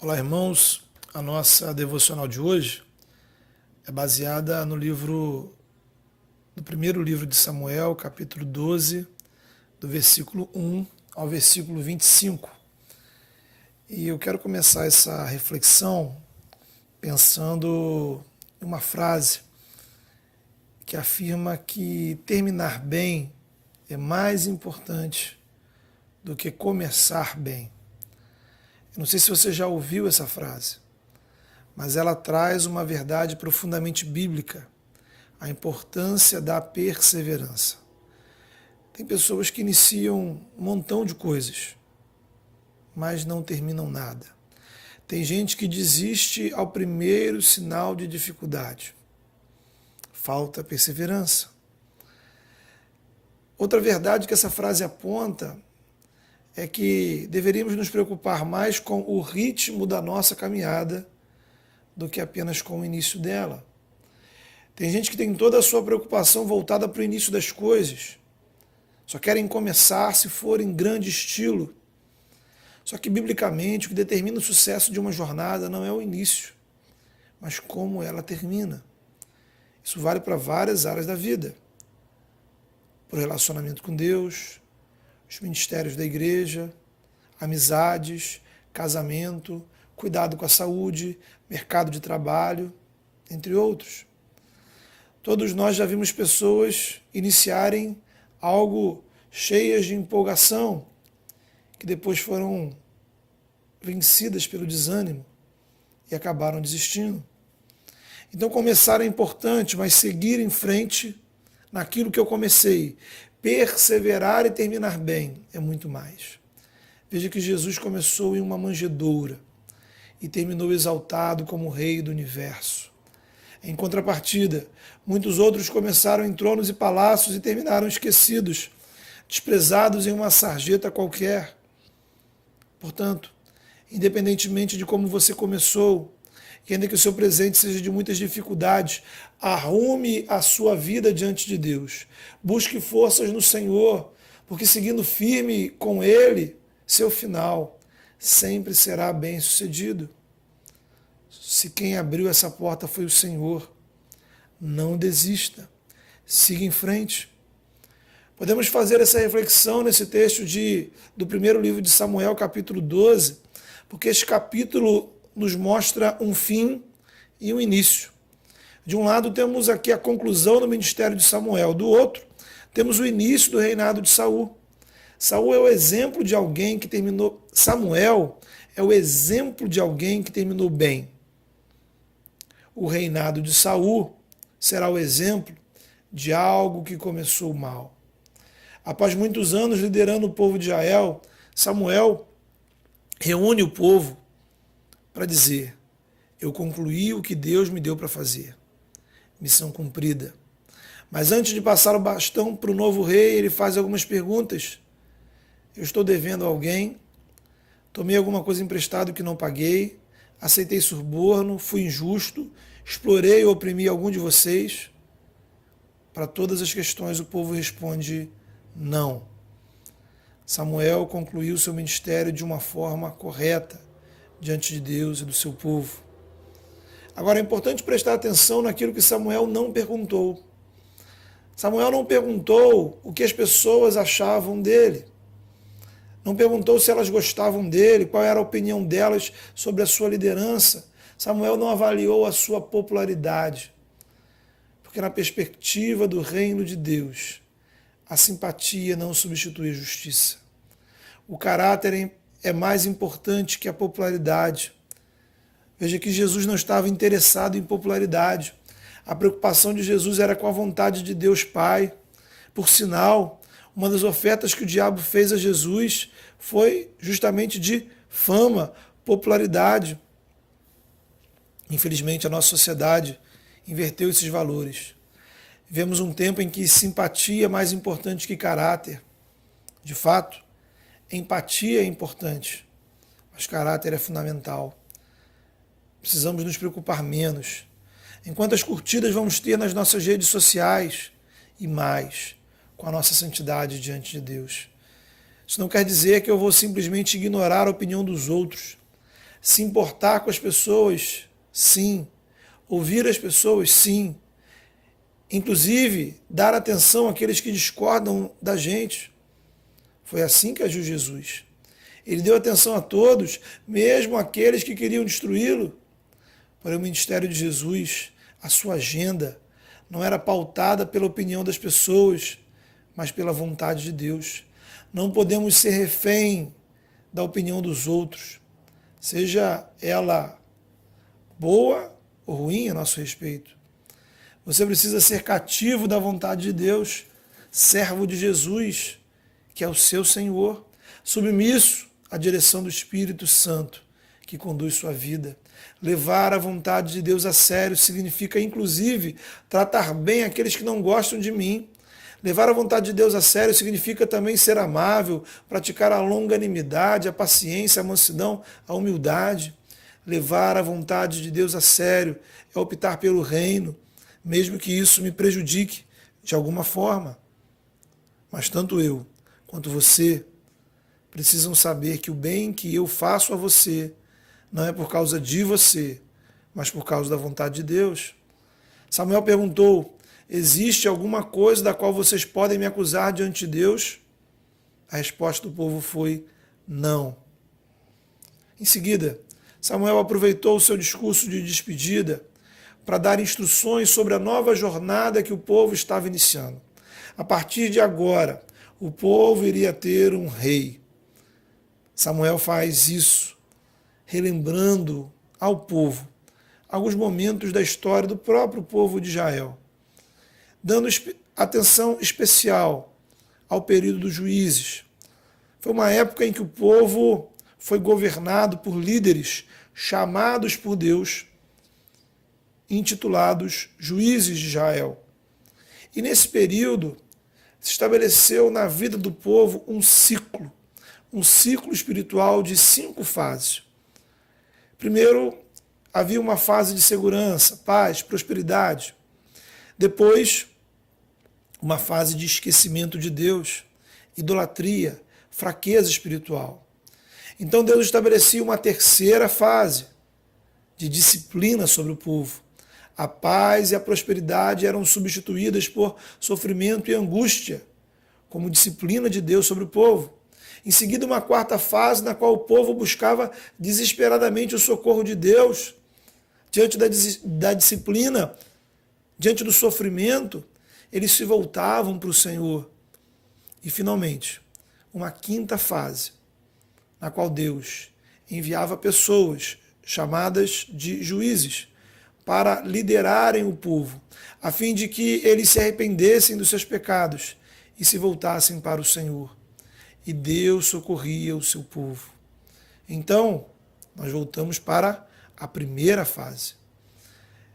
Olá, irmãos. A nossa devocional de hoje é baseada no primeiro livro de Samuel, capítulo 12, do versículo 1 ao versículo 25. E eu quero começar essa reflexão pensando em uma frase que afirma que terminar bem é mais importante do que começar bem. Eu não sei se você já ouviu essa frase, mas ela traz uma verdade profundamente bíblica, a importância da perseverança. Tem pessoas que iniciam um montão de coisas, mas não terminam nada. Tem gente que desiste ao primeiro sinal de dificuldade. Falta perseverança. Outra verdade que essa frase aponta é que deveríamos nos preocupar mais com o ritmo da nossa caminhada do que apenas com o início dela. Tem gente que tem toda a sua preocupação voltada para o início das coisas. Só querem começar se for em grande estilo. Só que, biblicamente, o que determina o sucesso de uma jornada não é o início, mas como ela termina. Isso vale para várias áreas da vida. Para o relacionamento com Deus, os ministérios da igreja, amizades, casamento, cuidado com a saúde, mercado de trabalho, entre outros. Todos nós já vimos pessoas iniciarem algo cheias de empolgação, que depois foram vencidas pelo desânimo e acabaram desistindo. Então começar é importante, mas seguir em frente naquilo que eu comecei, perseverar e terminar bem é muito mais. Veja que Jesus começou em uma manjedoura e terminou exaltado como Rei do Universo. Em contrapartida, muitos outros começaram em tronos e palácios e terminaram esquecidos, desprezados em uma sarjeta qualquer. Portanto, independentemente de como você começou, e ainda que o seu presente seja de muitas dificuldades, arrume a sua vida diante de Deus. Busque forças no Senhor, porque seguindo firme com Ele, seu final sempre será bem-sucedido. Se quem abriu essa porta foi o Senhor, não desista, siga em frente. Podemos fazer essa reflexão nesse texto do primeiro livro de Samuel, capítulo 12, porque esse capítulo nos mostra um fim e um início. De um lado temos aqui a conclusão do ministério de Samuel, do outro temos o início do reinado de Saul. Saul é o exemplo de alguém que terminou. Samuel é o exemplo de alguém que terminou bem. O reinado de Saul será o exemplo de algo que começou mal. Após muitos anos liderando o povo de Israel, Samuel reúne o povo para dizer: eu concluí o que Deus me deu para fazer. Missão cumprida. Mas antes de passar o bastão para o novo rei, ele faz algumas perguntas. Eu estou devendo a alguém? Tomei alguma coisa emprestada que não paguei? Aceitei suborno? Fui injusto? Explorei ou oprimi algum de vocês? Para todas as questões o povo responde não. Samuel concluiu seu ministério de uma forma correta diante de Deus e do seu povo. Agora é importante prestar atenção naquilo que Samuel não perguntou. Samuel não perguntou o que as pessoas achavam dele. Não perguntou se elas gostavam dele, qual era a opinião delas sobre a sua liderança. Samuel não avaliou a sua popularidade. Porque na perspectiva do reino de Deus, a simpatia não substitui a justiça. O caráter é mais importante que a popularidade. Veja que Jesus não estava interessado em popularidade. A preocupação de Jesus era com a vontade de Deus Pai. Por sinal, uma das ofertas que o diabo fez a Jesus foi justamente de fama, popularidade. Infelizmente, a nossa sociedade inverteu esses valores. Vivemos um tempo em que simpatia é mais importante que caráter. De fato, empatia é importante, mas caráter é fundamental. Precisamos nos preocupar menos em quantas curtidas vamos ter nas nossas redes sociais e mais com a nossa santidade diante de Deus. Isso não quer dizer que eu vou simplesmente ignorar a opinião dos outros. Se importar com as pessoas, sim. Ouvir as pessoas, sim. Inclusive, dar atenção àqueles que discordam da gente. Foi assim que agiu Jesus. Ele deu atenção a todos, mesmo àqueles que queriam destruí-lo. Porém, o ministério de Jesus, a sua agenda, não era pautada pela opinião das pessoas, mas pela vontade de Deus. Não podemos ser refém da opinião dos outros, seja ela boa ou ruim a nosso respeito. Você precisa ser cativo da vontade de Deus, servo de Jesus, que é o seu Senhor, submisso à direção do Espírito Santo, que conduz sua vida. Levar a vontade de Deus a sério significa, inclusive, tratar bem aqueles que não gostam de mim. Levar a vontade de Deus a sério significa também ser amável, praticar a longanimidade, a paciência, a mansidão, a humildade. Levar a vontade de Deus a sério é optar pelo reino, mesmo que isso me prejudique de alguma forma. Mas tanto eu quanto você precisam saber que o bem que eu faço a você não é por causa de você, mas por causa da vontade de Deus. Samuel perguntou: existe alguma coisa da qual vocês podem me acusar diante de Deus? A resposta do povo foi: não. Em seguida, Samuel aproveitou o seu discurso de despedida para dar instruções sobre a nova jornada que o povo estava iniciando. A partir de agora, o povo iria ter um rei. Samuel faz isso, relembrando ao povo alguns momentos da história do próprio povo de Israel, dando atenção especial ao período dos juízes. Foi uma época em que o povo foi governado por líderes chamados por Deus, intitulados juízes de Israel. E nesse período se estabeleceu na vida do povo um ciclo espiritual de 5 fases. Primeiro, havia uma fase de segurança, paz, prosperidade. Depois, uma fase de esquecimento de Deus, idolatria, fraqueza espiritual. Então Deus estabelecia uma terceira fase de disciplina sobre o povo. A paz e a prosperidade eram substituídas por sofrimento e angústia, como disciplina de Deus sobre o povo. Em seguida, uma quarta fase na qual o povo buscava desesperadamente o socorro de Deus. Diante da disciplina, diante do sofrimento, eles se voltavam para o Senhor. E, finalmente, uma quinta fase, na qual Deus enviava pessoas chamadas de juízes para liderarem o povo, a fim de que eles se arrependessem dos seus pecados e se voltassem para o Senhor. E Deus socorria o seu povo. Então, nós voltamos para a primeira fase.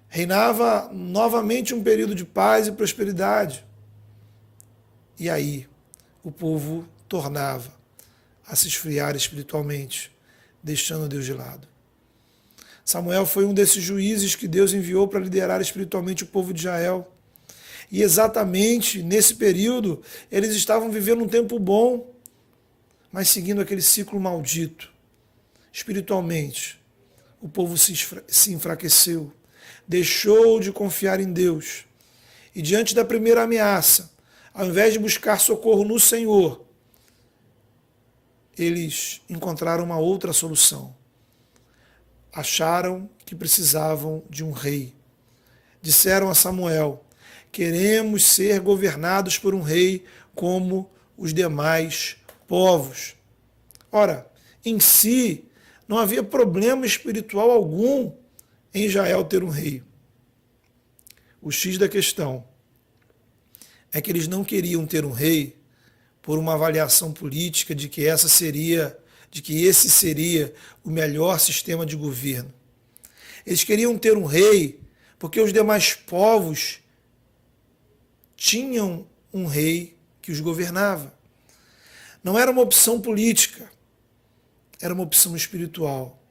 Reinava novamente um período de paz e prosperidade. E aí, o povo tornava a se esfriar espiritualmente, deixando Deus de lado. Samuel foi um desses juízes que Deus enviou para liderar espiritualmente o povo de Israel. E exatamente nesse período, eles estavam vivendo um tempo bom, mas seguindo aquele ciclo maldito. Espiritualmente, o povo se enfraqueceu, deixou de confiar em Deus. E diante da primeira ameaça, ao invés de buscar socorro no Senhor, eles encontraram uma outra solução. Acharam que precisavam de um rei. Disseram a Samuel: queremos ser governados por um rei como os demais povos. Ora, em si, não havia problema espiritual algum em Israel ter um rei. O X da questão é que eles não queriam ter um rei por uma avaliação política de que esse seria o melhor sistema de governo. Eles queriam ter um rei porque os demais povos tinham um rei que os governava. Não era uma opção política, era uma opção espiritual.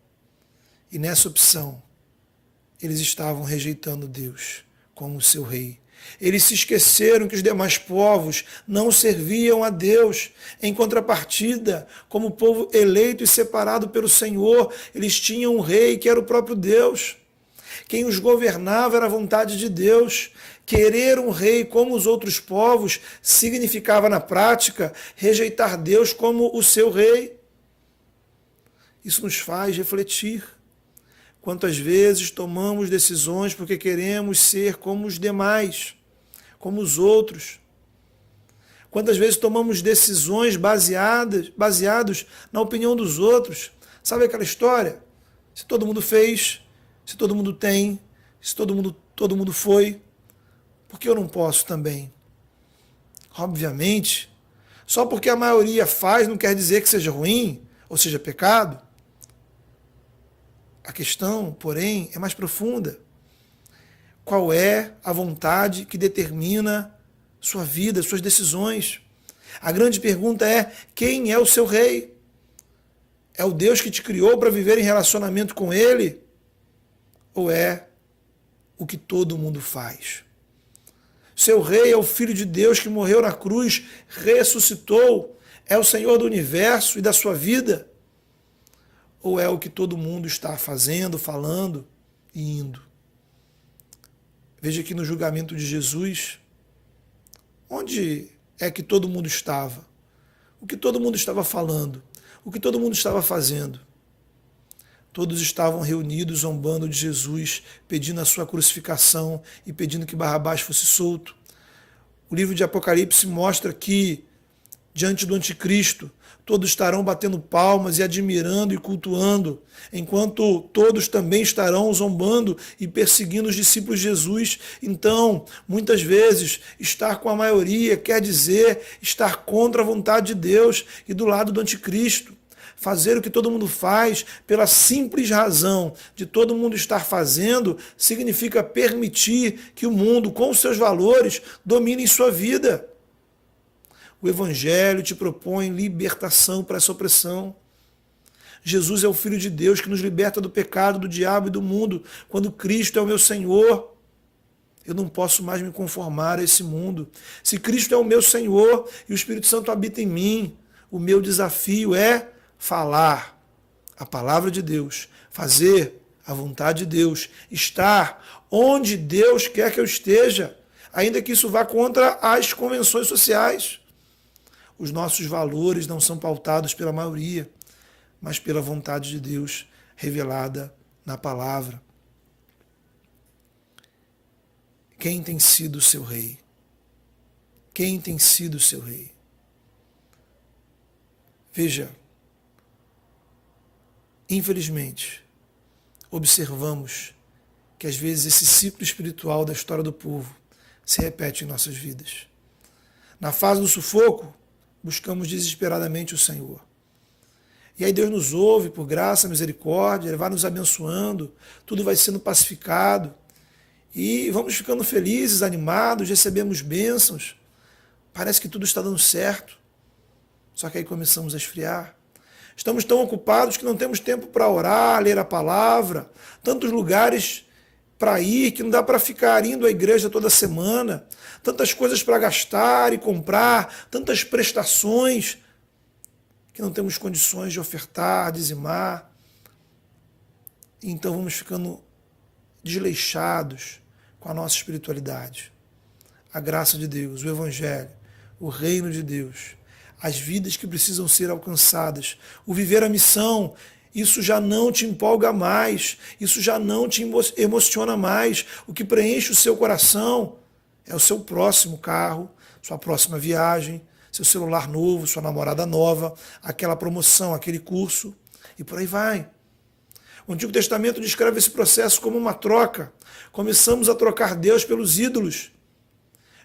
E nessa opção, eles estavam rejeitando Deus como seu rei. Eles se esqueceram que os demais povos não serviam a Deus. Em contrapartida, como povo eleito e separado pelo Senhor, eles tinham um rei que era o próprio Deus. Quem os governava era a vontade de Deus. Querer um rei como os outros povos significava, na prática, rejeitar Deus como o seu rei. Isso nos faz refletir. Quantas vezes tomamos decisões porque queremos ser como os demais, como os outros. Quantas vezes tomamos decisões baseados na opinião dos outros. Sabe aquela história? Se todo mundo fez, se todo mundo tem, se todo mundo foi, por que eu não posso também? Obviamente, só porque a maioria faz não quer dizer que seja ruim, ou seja pecado. A questão, porém, é mais profunda. Qual é a vontade que determina sua vida, suas decisões? A grande pergunta é: quem é o seu rei? É o Deus que te criou para viver em relacionamento com Ele? Ou é o que todo mundo faz? Seu rei é o Filho de Deus que morreu na cruz, ressuscitou, é o Senhor do universo e da sua vida? Ou é o que todo mundo está fazendo, falando e indo? Veja aqui no julgamento de Jesus, onde é que todo mundo estava? O que todo mundo estava falando? O que todo mundo estava fazendo? Todos estavam reunidos zombando de Jesus, pedindo a sua crucificação e pedindo que Barrabás fosse solto. O livro de Apocalipse mostra que, diante do anticristo, todos estarão batendo palmas e admirando e cultuando, enquanto todos também estarão zombando e perseguindo os discípulos de Jesus. Então, muitas vezes, estar com a maioria quer dizer estar contra a vontade de Deus e do lado do anticristo. Fazer o que todo mundo faz pela simples razão de todo mundo estar fazendo significa permitir que o mundo, com os seus valores, domine sua vida. O Evangelho te propõe libertação para essa opressão. Jesus é o Filho de Deus que nos liberta do pecado, do diabo e do mundo. Quando Cristo é o meu Senhor, eu não posso mais me conformar a esse mundo. Se Cristo é o meu Senhor e o Espírito Santo habita em mim, o meu desafio é falar a palavra de Deus, fazer a vontade de Deus, estar onde Deus quer que eu esteja, ainda que isso vá contra as convenções sociais. Os nossos valores não são pautados pela maioria, mas pela vontade de Deus revelada na palavra. Quem tem sido o seu rei? Quem tem sido o seu rei? Veja, infelizmente, observamos que às vezes esse ciclo espiritual da história do povo se repete em nossas vidas. Na fase do sufoco, buscamos desesperadamente o Senhor. E aí Deus nos ouve por graça, misericórdia, Ele vai nos abençoando, tudo vai sendo pacificado. E vamos ficando felizes, animados, recebemos bênçãos. Parece que tudo está dando certo. Só que aí começamos a esfriar. Estamos tão ocupados que não temos tempo para orar, ler a palavra, tantos lugares para ir que não dá para ficar indo à igreja toda semana, tantas coisas para gastar e comprar, tantas prestações que não temos condições de ofertar, dizimar. Então vamos ficando desleixados com a nossa espiritualidade. A graça de Deus, o Evangelho, o reino de Deus, as vidas que precisam ser alcançadas, o viver a missão, isso já não te empolga mais, isso já não te emociona mais. O que preenche o seu coração é o seu próximo carro, sua próxima viagem, seu celular novo, sua namorada nova, aquela promoção, aquele curso, e por aí vai. O Antigo Testamento descreve esse processo como uma troca. Começamos a trocar Deus pelos ídolos.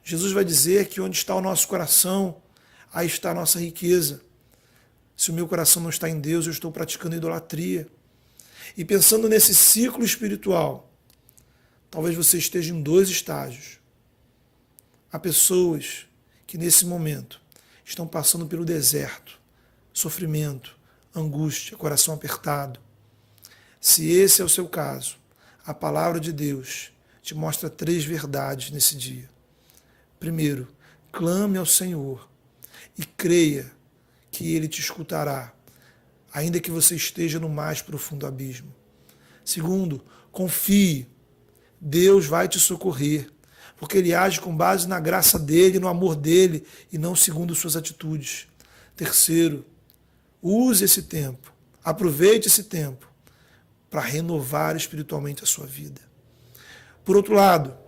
Jesus vai dizer que onde está o nosso coração, aí está a nossa riqueza. Se o meu coração não está em Deus, eu estou praticando idolatria. E pensando nesse ciclo espiritual, talvez você esteja em 2 estágios. Há pessoas que nesse momento estão passando pelo deserto, sofrimento, angústia, coração apertado. Se esse é o seu caso, a palavra de Deus te mostra 3 verdades nesse dia. Primeiro, clame ao Senhor e creia que Ele te escutará, ainda que você esteja no mais profundo abismo. Segundo, confie, Deus vai te socorrer, porque Ele age com base na graça dEle, no amor dEle, e não segundo suas atitudes. Terceiro, use esse tempo, aproveite esse tempo para renovar espiritualmente a sua vida. Por outro lado,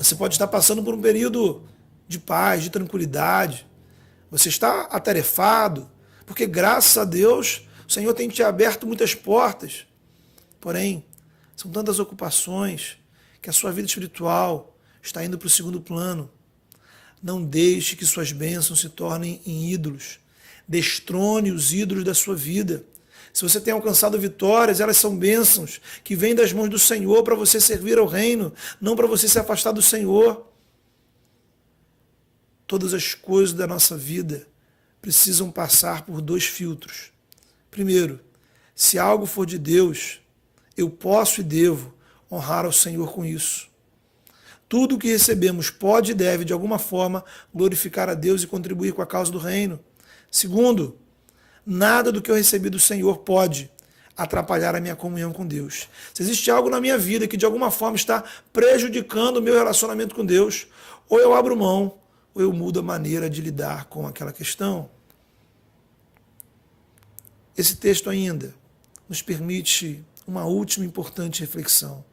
você pode estar passando por um período de paz, de tranquilidade. Você está atarefado, porque graças a Deus o Senhor tem te aberto muitas portas. Porém, são tantas ocupações que a sua vida espiritual está indo para o segundo plano. Não deixe que suas bênçãos se tornem em ídolos. Destrone os ídolos da sua vida. Se você tem alcançado vitórias, elas são bênçãos que vêm das mãos do Senhor para você servir ao reino, não para você se afastar do Senhor. Todas as coisas da nossa vida precisam passar por 2 filtros. Primeiro, se algo for de Deus, eu posso e devo honrar ao Senhor com isso. Tudo o que recebemos pode e deve, de alguma forma, glorificar a Deus e contribuir com a causa do reino. Segundo, nada do que eu recebi do Senhor pode atrapalhar a minha comunhão com Deus. Se existe algo na minha vida que de alguma forma está prejudicando o meu relacionamento com Deus, ou eu abro mão, ou eu mudo a maneira de lidar com aquela questão. Esse texto ainda nos permite uma última importante reflexão.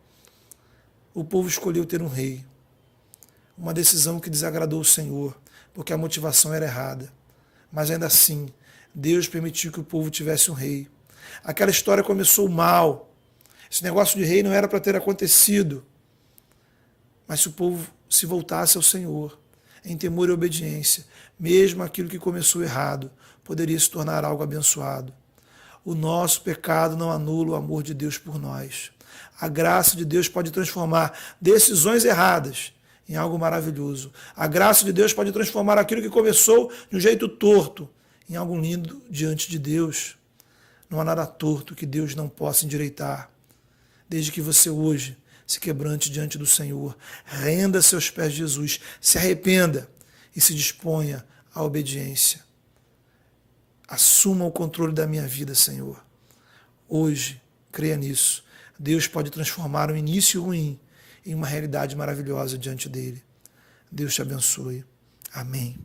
O povo escolheu ter um rei. Uma decisão que desagradou o Senhor, porque a motivação era errada. Mas ainda assim, Deus permitiu que o povo tivesse um rei. Aquela história começou mal. Esse negócio de rei não era para ter acontecido. Mas se o povo se voltasse ao Senhor, em temor e obediência, mesmo aquilo que começou errado, poderia se tornar algo abençoado. O nosso pecado não anula o amor de Deus por nós. A graça de Deus pode transformar decisões erradas em algo maravilhoso. A graça de Deus pode transformar aquilo que começou de um jeito torto em algo lindo diante de Deus. Não há nada torto que Deus não possa endireitar. Desde que você hoje se quebrante diante do Senhor, renda seus pés de Jesus, se arrependa e se disponha à obediência. Assuma o controle da minha vida, Senhor. Hoje, creia nisso. Deus pode transformar um início ruim em uma realidade maravilhosa diante dele. Deus te abençoe. Amém.